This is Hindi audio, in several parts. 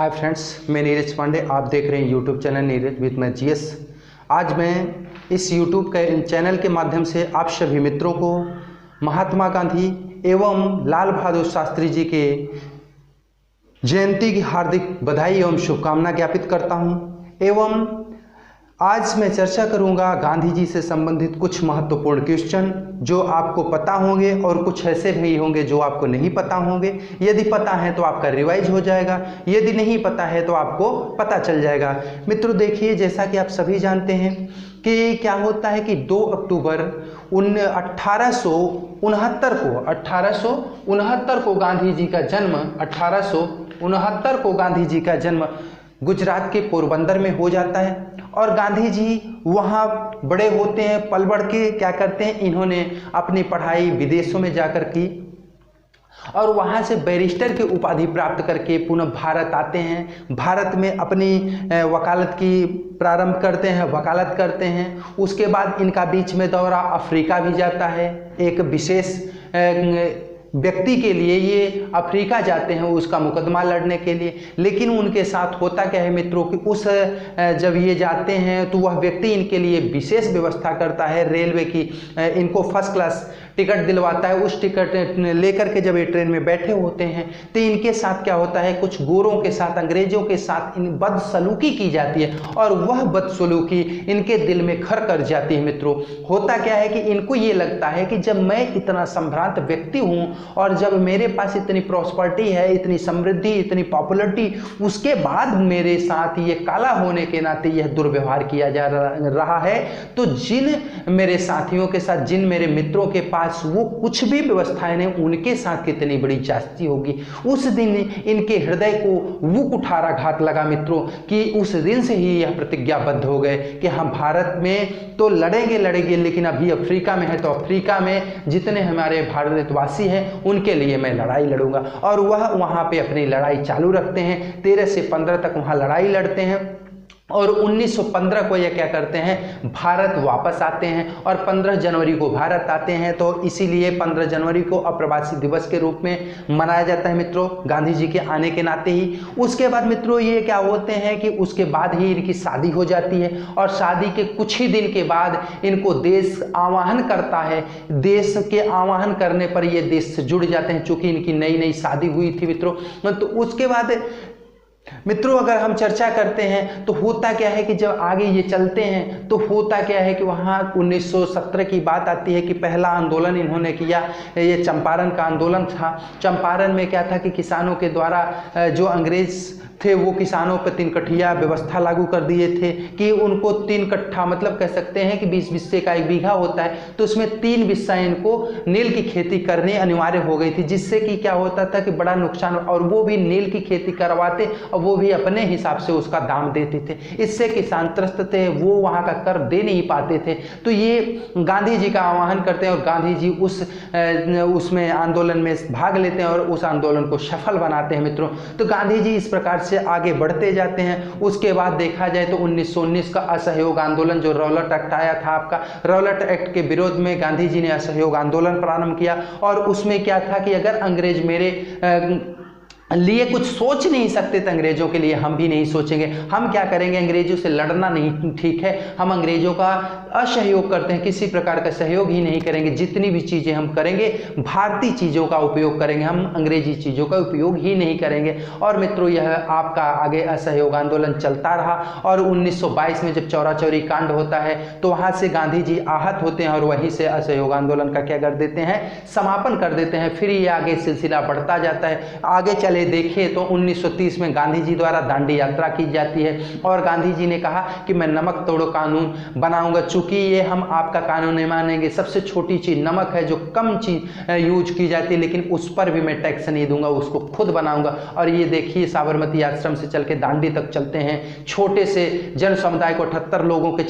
हाय फ्रेंड्स, मैं नीरज पांडे। आप देख रहे हैं यूट्यूब चैनल नीरज विद मैं जीएस। आज मैं इस यूट्यूब के चैनल के माध्यम से आप सभी मित्रों को महात्मा गांधी एवं लाल बहादुर शास्त्री जी के जयंती की हार्दिक बधाई एवं शुभकामना ज्ञापित करता हूं। एवं आज मैं चर्चा करूंगा गांधी जी से संबंधित कुछ महत्वपूर्ण क्वेश्चन जो आपको पता होंगे और कुछ ऐसे भी होंगे जो आपको नहीं पता होंगे। यदि पता है तो आपका रिवाइज हो जाएगा, यदि नहीं पता है तो आपको पता चल जाएगा। मित्रों देखिए, जैसा कि आप सभी जानते हैं कि क्या होता है कि 2 अक्टूबर 1869 को गांधी जी का जन्म 1869 को गांधी जी का जन्म गुजरात के पोरबंदर में हो जाता है। और गांधी जी वहाँ बड़े होते हैं, पल बढ़ के क्या करते हैं, इन्होंने अपनी पढ़ाई विदेशों में जाकर की और वहाँ से बैरिस्टर की उपाधि प्राप्त करके पुनः भारत आते हैं। भारत में अपनी वकालत की प्रारंभ करते हैं, वकालत करते हैं। उसके बाद इनका बीच में दौरा अफ्रीका भी जाता है। एक विशेष व्यक्ति के लिए ये अफ्रीका जाते हैं उसका मुकदमा लड़ने के लिए। लेकिन उनके साथ होता क्या है मित्रों कि जब ये जाते हैं तो वह व्यक्ति इनके लिए विशेष व्यवस्था करता है, रेलवे की इनको फर्स्ट क्लास टिकट दिलवाता है। उस टिकट लेकर के जब ये ट्रेन में बैठे होते हैं तो इनके साथ क्या होता है, कुछ गोरों के साथ, अंग्रेजों के साथ इन बदसलूकी की जाती है और वह बदसलूकी इनके दिल में घर कर जाती है। मित्रों होता क्या है कि इनको ये लगता है कि जब मैं इतना संभ्रांत व्यक्ति हूँ और जब मेरे पास इतनी प्रॉस्पर्टी है, इतनी समृद्धि, इतनी पॉपुलरिटी, उसके बाद मेरे साथ ये काला होने के नाते यह दुर्व्यवहार किया जा रहा है, तो जिन मेरे साथियों के साथ, जिन मेरे मित्रों के पास वो कुछ भी व्यवस्थाएं नहीं, उनके साथ कितनी बड़ी जास्ती होगी। उस दिन इनके हृदय को वो कुठाराघात लगा मित्रों कि उस दिन से ही यह प्रतिज्ञाबद्ध हो गए कि हम भारत में तो लड़ेंगे, लेकिन अभी अफ्रीका में है तो अफ्रीका में जितने हमारे भारतवासी हैं उनके लिए मैं लड़ाई लड़ूंगा। और वह वहां पे अपनी लड़ाई चालू रखते हैं। 13 से 15 तक वहां लड़ाई लड़ते हैं और 1915 को ये क्या करते हैं, भारत वापस आते हैं और 15 जनवरी को भारत आते हैं। तो इसीलिए 15 जनवरी को अप्रवासी दिवस के रूप में मनाया जाता है मित्रों, गांधी जी के आने के नाते ही। उसके बाद मित्रों ये क्या होते हैं कि उसके बाद ही इनकी शादी हो जाती है और शादी के कुछ ही दिन के बाद इनको देश आह्वान करता है। देश के आह्वान करने पर ये देश से जुड़ जाते हैं, चूंकि इनकी नई नई शादी हुई थी मित्रों। तो उसके बाद मित्रों अगर हम चर्चा करते हैं तो होता क्या है कि जब आगे ये चलते हैं तो होता क्या है कि वहाँ 1917 की बात आती है कि पहला आंदोलन इन्होंने किया, ये चंपारण का आंदोलन था। चंपारण में क्या था कि किसानों के द्वारा जो अंग्रेज थे वो किसानों पर 3 कठिया व्यवस्था लागू कर दिए थे कि उनको 3 कट्ठा, मतलब कह सकते हैं कि 20 बिस्से का 1 बीघा होता है, तो उसमें 3 बिस्सा इनको नील की खेती करनी अनिवार्य हो गई थी, जिससे कि क्या होता था कि बड़ा नुकसान, और वो भी नील की खेती करवाते और वो भी अपने हिसाब से उसका दाम देते थे। इससे किसान त्रस्त थे, वो वहाँ का कर दे नहीं पाते थे। तो ये गांधी जी का आह्वान करते हैं और गांधी जी उसमें आंदोलन में भाग लेते हैं और उस आंदोलन को सफल बनाते हैं मित्रों। तो गांधी जी इस प्रकार से आगे बढ़ते जाते हैं। उसके बाद देखा जाए तो 1919 का असहयोग आंदोलन, जो रौलट एक्ट आया था आपका, रौलट एक्ट के विरोध में गांधी जी ने असहयोग आंदोलन प्रारंभ किया। और उसमें क्या था कि अगर अंग्रेज मेरे लिए कुछ सोच नहीं सकते थे, अंग्रेजों के लिए हम भी नहीं सोचेंगे। हम क्या करेंगे, अंग्रेजों से लड़ना नहीं ठीक है, हम अंग्रेजों का असहयोग करते हैं, किसी प्रकार का सहयोग ही नहीं करेंगे। जितनी भी चीज़ें हम करेंगे भारतीय चीज़ों का उपयोग करेंगे, हम अंग्रेजी चीज़ों का उपयोग ही नहीं करेंगे। और मित्रों यह आपका आगे असहयोग आंदोलन चलता रहा और 1922 में जब चौरा चौरी कांड होता है तो वहाँ से गांधी जी आहत होते हैं और वहीं से असहयोग आंदोलन का क्या कर देते हैं, समापन कर देते हैं। फिर ये आगे सिलसिला बढ़ता जाता है। आगे चले देखिए तो 1930 में गांधी जी द्वारा दांडी यात्रा की जाती है और गांधी जी ने कहा कि मैं नमक तोड़ो कानून बनाऊंगा। चूंकि ये हम आपका कानून नहीं मानेंगे, सबसे छोटी चीज नमक है जो कम चीज यूज की जाती है, लेकिन उस पर भी मैं टैक्स नहीं दूंगा, उसको खुद बनाऊंगा। और ये देखिए साबरमती आश्रम से चल के दांडी तक चलते हैं, छोटे से जन समुदाय को 78 लोगों के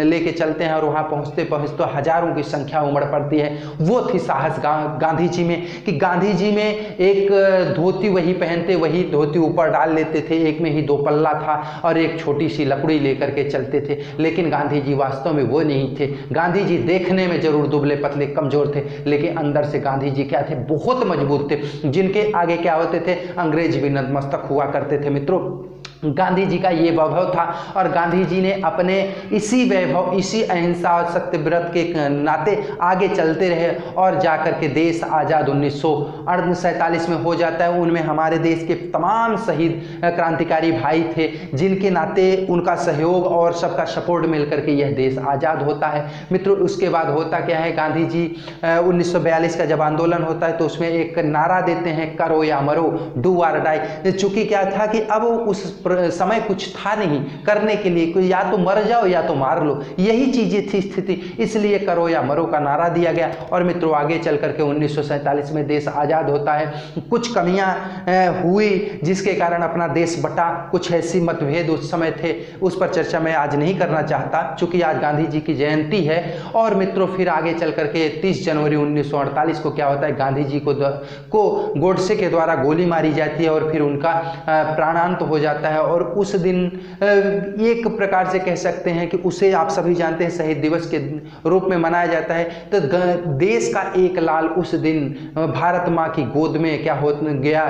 लेके चलते हैं और वहां पहुंचते पहुंचते हजारों की संख्या उमड़ पड़ती है। वो थी साहस गांधी जी में कि गांधी जी में एक धोती वही पहनते, वही धोती ऊपर डाल लेते थे, एक में ही 2 पल्ला था और एक छोटी सी लकड़ी लेकर के चलते थे। लेकिन गांधी जी वास्तव में वो वो नहीं थे। गांधी जी देखने में जरूर दुबले पतले कमजोर थे, लेकिन अंदर से गांधी जी क्या थे, बहुत मजबूत थे, जिनके आगे क्या होते थे, अंग्रेज भी नतमस्तक हुआ करते थे। मित्रों, गांधी जी का ये वैभव था और गांधी जी ने अपने इसी वैभव, इसी अहिंसा और सत्यव्रत के नाते आगे चलते रहे और जाकर के देश आज़ाद 1947 में हो जाता है। उनमें हमारे देश के तमाम शहीद क्रांतिकारी भाई थे, जिनके नाते उनका सहयोग और सबका सपोर्ट मिलकर के यह देश आज़ाद होता है। मित्रों, उसके बाद होता क्या है, गांधी जी 1942 का जब आंदोलन होता है तो उसमें एक नारा देते हैं, करो या मरो, डू और डाई। चूंकि क्या था कि अब उस समय कुछ था नहीं करने के लिए, कोई या तो मर जाओ या तो मार लो, यही चीजें थी स्थिति, इसलिए करो या मरो का नारा दिया गया। और मित्रों, आगे चल करके 1947 में देश आज़ाद होता है। कुछ कमियां हुई जिसके कारण अपना देश बटा, कुछ ऐसी मतभेद उस समय थे, उस पर चर्चा मैं आज नहीं करना चाहता चूंकि आज गांधी जी की जयंती है। और मित्रों, फिर आगे चल करके 30 जनवरी 1948 को क्या होता है, गांधी जी को गोडसे के द्वारा गोली मारी जाती है और फिर उनका प्राणांत हो जाता है। और उस दिन एक प्रकार से कह सकते हैं कि उसे आप सभी जानते हैं शहीद दिवस के रूप में मनाया जाता है। तो देश का एक लाल उस दिन भारत माँ की गोद में क्या हो गया,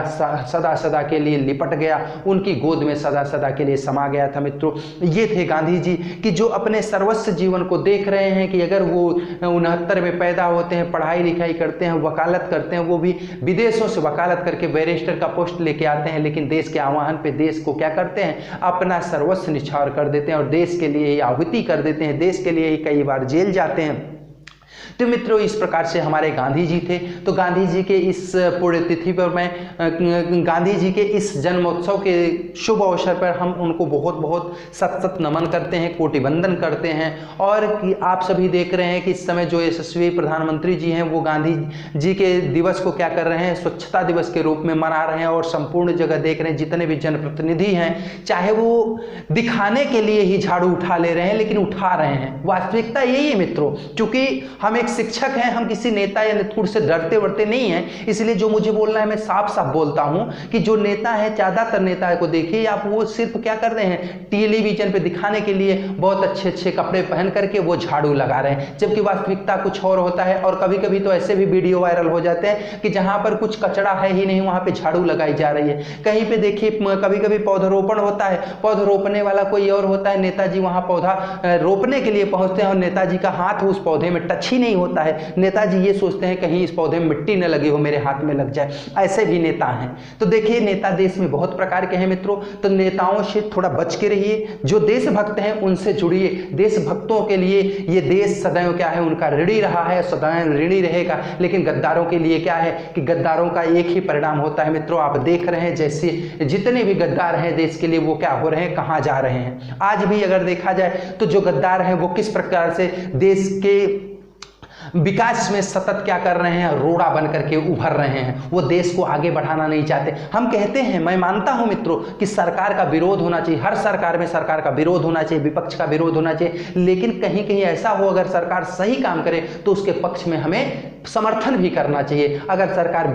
सदा सदा के लिए लिपट गया, उनकी गोद में सदा सदा के लिए समा गया था। मित्रों, ये थे गांधी जी कि जो अपने सर्वस्व जीवन को देख रहे हैं कि अगर वो 69 में पैदा होते हैं, पढ़ाई लिखाई करते हैं, वकालत करते हैं, वो भी विदेशों से वकालत करके बैरिस्टर का पोस्ट लेके आते हैं, लेकिन देश के आह्वान पे देश को क्या करते हैं, अपना सर्वस्व निछावर कर देते हैं और देश के लिए ही आहुति कर देते हैं, देश के लिए ही कई बार जेल जाते हैं। तो मित्रों, इस प्रकार से हमारे गांधी जी थे। तो गांधी जी के इस पुण्यतिथि पर मैं गांधी जी के इस जन्मोत्सव के शुभ अवसर पर हम उनको बहुत बहुत सत सत नमन करते हैं, कोटि वंदन करते हैं। और आप सभी देख रहे हैं कि इस समय जो यशस्वी प्रधानमंत्री जी हैं वो गांधी जी के दिवस को क्या कर रहे हैं, स्वच्छता दिवस के रूप में मना रहे हैं और संपूर्ण जगह देख रहे हैं जितने भी जनप्रतिनिधि हैं, चाहे वो दिखाने के लिए ही झाड़ू उठा ले रहे हैं, लेकिन उठा रहे हैं। वास्तविकता यही है मित्रों, क्योंकि हम एक शिक्षक हैं, हम किसी नेता या नेतृत्व से डरते वरते नहीं हैं, इसलिए जो मुझे बोलना है मैं साफ साफ बोलता हूं कि जो नेता है, ज्यादातर नेता को देखिए आप, वो सिर्फ क्या कर रहे हैं, टेलीविजन पे दिखाने के लिए बहुत अच्छे अच्छे कपड़े पहन करके वो झाड़ू लगा रहे हैं, जबकि वास्तविकता कुछ और होता है। और कभी कभी तो ऐसे भी वीडियो वायरल हो जाते हैं कि जहां पर कुछ कचरा है ही नहीं, वहां पे झाड़ू लगाई जा रही है। कहीं पे देखिए कभी कभी पौधारोपण होता है, पौधा रोपने वाला कोई और होता है, नेताजी वहां पौधा रोपने के लिए पहुंचते हैं और नेताजी का हाथ उस पौधे में टच ही नहीं होता है। नेताजी ये सोचते हैं कहीं इस पौधे में मिट्टी न लगी हो, मेरे हाथ में लग जाए। ऐसे भी नेता हैं। तो देखिए, नेता देश में बहुत प्रकार के हैं मित्रों, तो नेताओं से थोड़ा बच के रहिए। जो देशभक्त हैं उनसे जुड़िए। देशभक्तों के लिए ये देश सदैव क्या है, उनका ऋणी रहा है, सदैव ऋणी रहेगा। लेकिन गद्दारों के लिए क्या है कि गद्दारों का एक ही परिणाम होता है मित्रों, आप देख रहे हैं जैसे जितने भी गद्दार हैं देश के लिए, वो क्या हो रहे हैं, कहाँ जा रहे हैं। आज भी अगर देखा जाए तो जो गद्दार हैं वो किस प्रकार से देश के विकास में सतत क्या कर रहे हैं, रोड़ा बन करके उभर रहे हैं। वो देश को आगे बढ़ाना नहीं चाहते। हम कहते हैं, मैं मानता हूं मित्रों कि सरकार का विरोध होना चाहिए, हर सरकार में सरकार का विरोध होना चाहिए, विपक्ष का विरोध होना चाहिए, लेकिन कहीं कहीं ऐसा हो अगर सरकार सही काम करे तो उसके पक्ष में हमें समर्थन भी करना चाहिए। अगर सरकार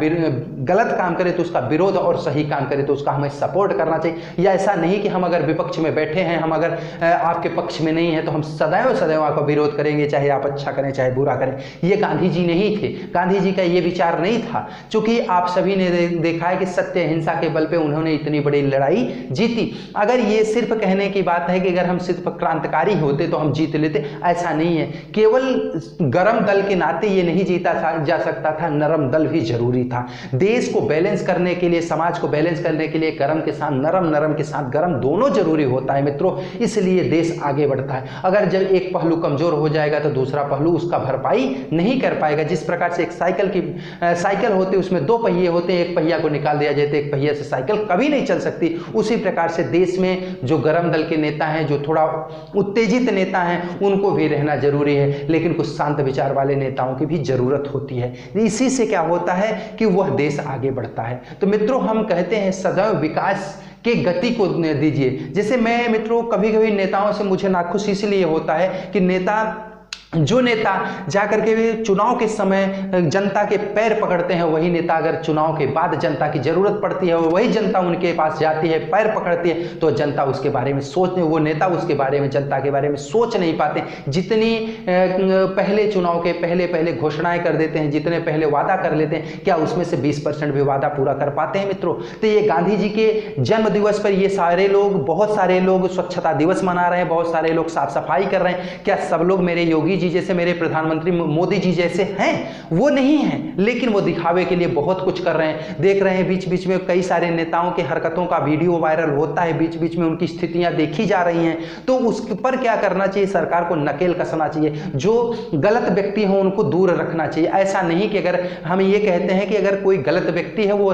गलत काम करे तो उसका विरोध, और सही काम करे तो उसका हमें सपोर्ट करना चाहिए। या ऐसा नहीं कि हम अगर विपक्ष में बैठे हैं, हम अगर आपके पक्ष में नहीं है तो हम सदैव सदैव आपका विरोध करेंगे, चाहे आप अच्छा करें चाहे बुरा करें। ये गांधी जी नहीं थे, गांधी जी का ये विचार नहीं था। चूंकि आप सभी ने देखा है कि सत्य अहिंसा के बल पे उन्होंने इतनी बड़ी लड़ाई जीती। अगर ये सिर्फ कहने की बात है कि अगर हम सिर्फ क्रांतिकारी होते तो हम जीत लेते, ऐसा नहीं है। केवल गरम दल के नाते ये नहीं जीता जा सकता था, नरम दल भी जरूरी था। देश को बैलेंस करने के लिए, समाज को बैलेंस करने के लिए गरम के साथ नरम, नरम के साथ गरम दोनों जरूरी होता है मित्रों। इसलिए देश आगे बढ़ता है। अगर जब एक पहलू कमजोर हो जाएगा तो दूसरा पहलू उसका भरपाई नहीं कर पाएगा। जिस प्रकार से एक साइकिल होती है, उसमें दो पहिए होते हैं, एक पहिया को निकाल दिया जाए तो एक पहिया से साइकिल कभी नहीं चल सकती। उसी प्रकार से देश में जो गरम दल के नेता हैं, जो थोड़ा उत्तेजित नेता हैं, उनको भी रहना जरूरी है, लेकिन कुछ शांत विचार वाले नेताओं की भी जरूरत होती है। इसी से क्या होता है कि वह देश आगे बढ़ता है। तो मित्रों, हम कहते हैं सदैव विकास के गति को दीजिए। जैसे मैं मित्रों कभी कभी नेताओं से मुझे नाखुश इसलिए होता है कि नेता जो नेता जाकर के वे चुनाव के समय जनता के पैर पकड़ते हैं, वही नेता अगर चुनाव के बाद जनता की जरूरत पड़ती है और वही जनता उनके पास जाती है, पैर पकड़ती है, तो जनता उसके बारे में वो नेता उसके बारे में, जनता के बारे में सोच नहीं पाते। जितनी पहले चुनाव के पहले घोषणाएं कर देते हैं, जितने पहले वादा कर लेते हैं, क्या उसमें से 20% भी वादा पूरा कर पाते हैं मित्रों? तो ये गांधी जी के जन्म दिवस पर ये सारे लोग, बहुत सारे लोग स्वच्छता दिवस मना रहे हैं, बहुत सारे लोग साफ सफाई कर रहे हैं। क्या सब लोग मेरे योगी जी जैसे, मेरे प्रधानमंत्री मोदी जी जैसे हैं? वो नहीं हैं, लेकिन वो दिखावे के लिए बहुत कुछ कर रहे हैं। देख रहे हैं बीच बीच में कई सारे नेताओं के हरकतों का वीडियो वायरल होता है, बीच बीच में उनकी स्थितियां देखी जा रही हैं। तो उस पर क्या करना चाहिए? सरकार को नकेल कसना चाहिए। जो गलत व्यक्ति हो उनको दूर रखना चाहिए। ऐसा नहीं कि अगर हम ये कहते हैं कि अगर कोई गलत व्यक्ति है वो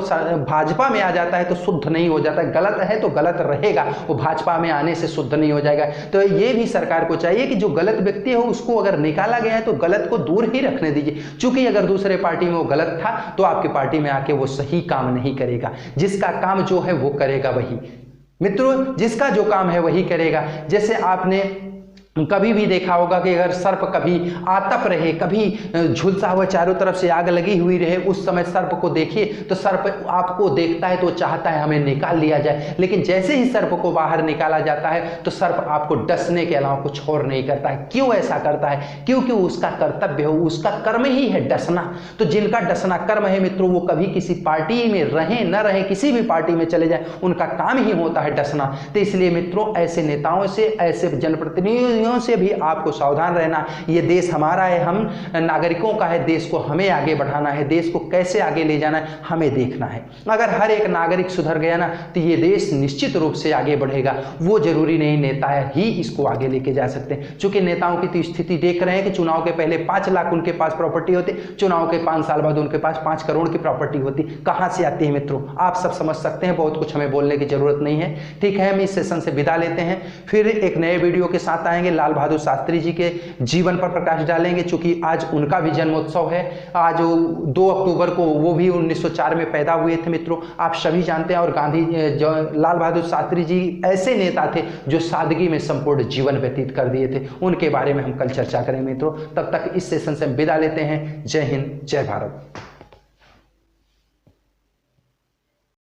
भाजपा में आ जाता है तो शुद्ध नहीं हो जाता, गलत है तो गलत रहेगा, वो भाजपा में आने से शुद्ध नहीं हो जाएगा। तो ये भी सरकार को चाहिए कि जो गलत व्यक्ति है उसको अगर निकाला गया है तो गलत को दूर ही रखने दीजिए, क्योंकि अगर दूसरे पार्टी में वो गलत था तो आपकी पार्टी में आके वो सही काम नहीं करेगा। जिसका काम जो है वो करेगा वही मित्रों, जिसका जो काम है वही करेगा। जैसे आपने कभी भी देखा होगा कि अगर सर्प कभी आतप रहे, कभी झुलसा हुआ चारों तरफ से आग लगी हुई रहे, उस समय सर्प को देखिए तो सर्प आपको देखता है तो चाहता है हमें निकाल लिया जाए, लेकिन जैसे ही सर्प को बाहर निकाला जाता है तो सर्प आपको डसने के अलावा कुछ और नहीं करता है। क्यों ऐसा करता है? क्योंकि उसका कर्तव्य हो, उसका कर्म ही है डसना। तो जिनका डसना कर्म है मित्रों, वो कभी किसी पार्टी में रहें न रहें, किसी भी पार्टी में चले जाएं, उनका काम ही होता है डसना। तो इसलिए मित्रों ऐसे नेताओं से, ऐसे जनप्रतिनिधियों से भी आपको सावधान रहना। ये देश हमारा है, हम नागरिकों का है, देश को हमें आगे बढ़ाना है, देश को कैसे आगे ले जाना है हमें देखना है। अगर हर एक नागरिक सुधर गया ना तो ये देश निश्चित रूप से आगे बढ़ेगा। वो जरूरी नहीं नेता ही इसको आगे लेके जा सकते हैं, क्योंकि नेताओं की तो स्थिति देख रहे हैं कि चुनाव के पहले 5 लाख उनके पास प्रॉपर्टी होती, चुनाव के 5 साल बाद उनके पास 5 करोड़ की प्रॉपर्टी होती। कहां से आती है मित्रों? आप सब समझ सकते हैं, बहुत कुछ हमें बोलने की जरूरत नहीं है। ठीक है, हम इस सेशन से विदा लेते हैं, फिर एक नए वीडियो के साथ आएंगे। लाल बहादुर शास्त्री जी के जीवन पर प्रकाश डालेंगे, चूंकि आज उनका भी जन्मोत्सव है। आज 2 अक्टूबर को वो भी 1904 में पैदा हुए थे मित्रों, आप सभी जानते हैं। और लाल बहादुर शास्त्री जी ऐसे नेता थे जो सादगी में संपूर्ण जीवन व्यतीत कर दिए थे। उनके बारे में हम कल चर्चा करें मित्रों। तब तक इस सेशन से विदा लेते हैं। जय हिंद, जय भारत।